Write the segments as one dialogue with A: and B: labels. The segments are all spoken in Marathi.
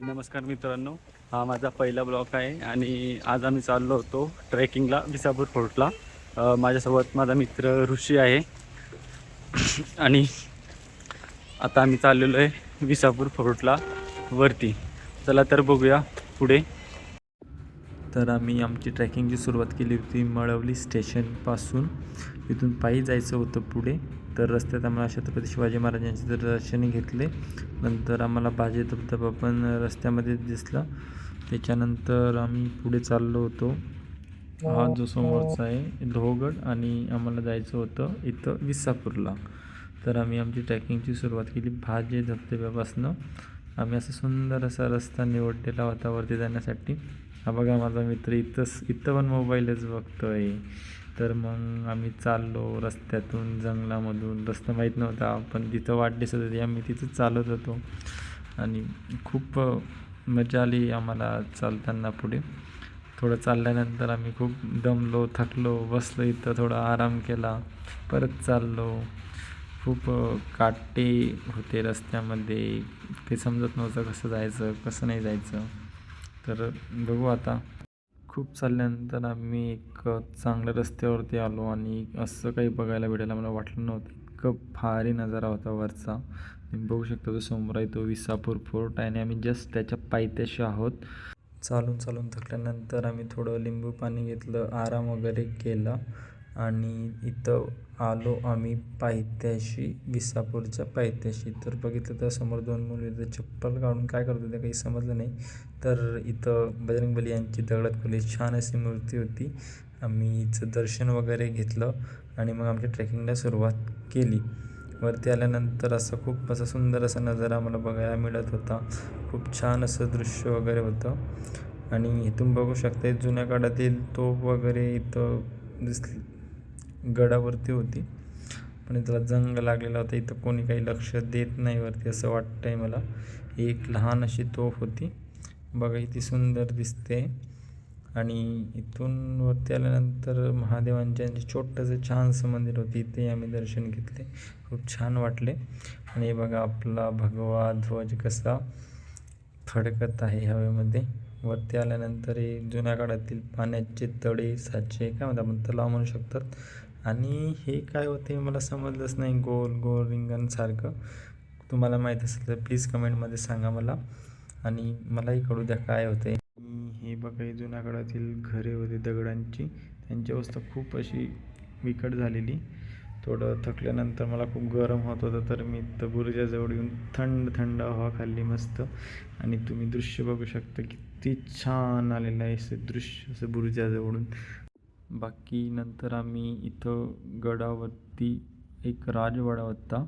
A: नमस्कार मित्रांनो, हा माझा पहिला ब्लॉग आहे आणि आज आम्ही चाललो होतो ट्रेकिंगला विसापूर फोर्टला. माझ्यासोबत माझा मित्र ऋषी आहे आणि आता आम्ही चाललेलो आहे विसापूर फोर्टला वरती. चला तर बघूया पुढे. तर आम्ही आमची ट्रेकिंगची सुरुवात केली होती मळवली स्टेशनपासून. इथून पायी जायचं होतं पुढे. तर रस्त्यात आम्हाला छत्रपती शिवाजी महाराजांचे दर्शन घेतले. नंतर आम्हाला बाजे धबधबा पण रस्त्यामध्ये दिसला. त्याच्यानंतर आम्ही पुढे चाललो होतो. हा जो समोरचा आहे लोहगड आणि आम्हाला जायचं होतं इथं विसापूरला. तर आम्ही आमची ट्रेकिंगची सुरुवात केली बाजे धबधब्यापासून. आम्ही असं सुंदर असा रस्ता निवडलेला होता वरती जाण्यासाठी. हा बघा माझा मित्र इथं पण मोबाईलच बघतोय. तर मग आम्ही चाललो रस्त्यातून जंगलामधून. रस्ता माहीत नव्हता पण तिथं वाट दिसत होती. आम्ही तिथं चालत होतो आणि खूप मजा आली आम्हाला चालताना. पुढे थोडं चालल्यानंतर आम्ही खूप दमलो, थकलो, बसलो इथं थोडा आराम केला, परत चाललो. खूप काटे होते रस्त्यामध्ये, काही समजत नव्हतं कसं जायचं कसं नाही जायचं. तर बघू आता. खूप चालल्यानंतर आम्ही एक चांगल्या रस्त्यावरती आलो आणि असं काही बघायला भेटायला मला वाटलं नव्हतं. इतकं भारी नजारा होता वरचा. तुम्ही बघू शकता तो समोर आहे तो विसापूर फोर्ट आहे आणि आम्ही जस्ट त्याच्या पायथ्याशी आहोत. चालून थकल्यानंतर आम्ही थोडं लिंबू पाणी घेतलं, आराम वगैरे केला आणि इथं आलो आम्ही पायथ्याशी, विसापूरच्या पायथ्याशी. तर बघितलं तर समोर दोन मुली इथं चप्पल काढून काय करत होते काही समजलं नाही. तर इथं बजरंगबली यांची दगडात खोली छान अशी मूर्ती होती. आम्ही हिचं दर्शन वगैरे घेतलं आणि मग आमच्या ट्रेकिंगला सुरुवात केली. वरती आल्यानंतर असं सुंदर असा नजारा आम्हाला बघायला मिळत होता. खूप छान असं दृश्य वगैरे होतं आणि इथून बघू शकता जुन्या काळातील तोफ वगैरे इथं दिसली गडावरती होती. पण त्याला जंग लागलेला होता. इथं कोणी काही लक्ष देत नाही वरती असं वाटतंय मला. एक लहान अशी तोफ होती बघा, इथे सुंदर दिसते. आणि इथून वरती आल्यानंतर महादेवांचे छोटंसं छानसं मंदिर होते, इथे आम्ही दर्शन घेतले. खूप छान वाटले. आणि बघा आपला भगवा ध्वज कसा फडकत आहे हवेमध्ये. वरती आल्यानंतर हे जुन्या काळातील पाण्याचे तळे साचे काय म्हणतात आपण तलाव म्हणू शकतात. आणि हे काय होते मला समजलंच नाही, गोल गोल रिंगणसारखं. तुम्हाला माहीत असेल तर प्लीज कमेंटमध्ये सांगा मला आणि मलाही कळू द्या काय होते. हे बघा जुन्या काळातील घरे होती दगडांची, त्यांची अवस्था खूप अशी बिकट झालेली. थोडं थकल्यानंतर मला खूप गरम होत होतं तर मी तर बुरुजाजवळ येऊन थंड हवा खाल्ली मस्त. आणि तुम्ही दृश्य बघू शकता किती छान आलेलं आहे असं दृश्य असं बुरुजाजवळून. बाकी नंतर आम्ही इथं गडावरती एक राजवाडा होता,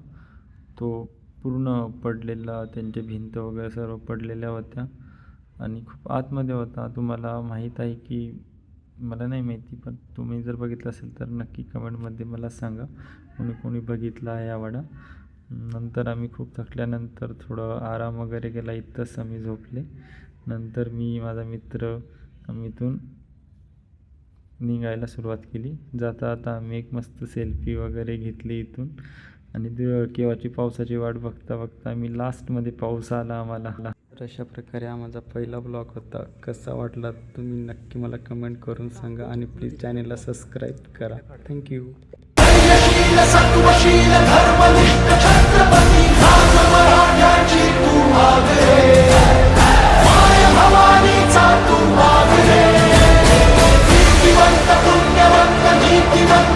A: तो पूर्ण पडलेला, त्यांच्या भिंत वगैरे सर्व पडलेल्या होत्या आणि खूप आतमध्ये होता. तुम्हाला माहीत आहे की मला नाही माहिती, पण तुम्ही जर बघितलं असेल तर नक्की कमेंटमध्ये मला सांगा कोणी बघितला आहे हा वाडा. नंतर आम्ही खूप थकल्यानंतर थोडं आराम वगैरे केला, इथंच आम्ही झोपले. नंतर माझा मित्र आम्ही इथून निघायला सुरुवात केली. आता आम्ही एक मस्त सेल्फी वगैरे घेतली इथून. आणि केव्हाची पावसाची वाट बघता आम्ही लास्टमध्ये पाऊस आला आम्हाला. तर अशा प्रकारे हा माझा पहिला ब्लॉग होता. कसा वाटला तुम्ही नक्की मला कमेंट करून सांगा आणि प्लीज चॅनेलला सबस्क्राईब करा. थँक्यू.
B: पुण्यवंत नीतिवंत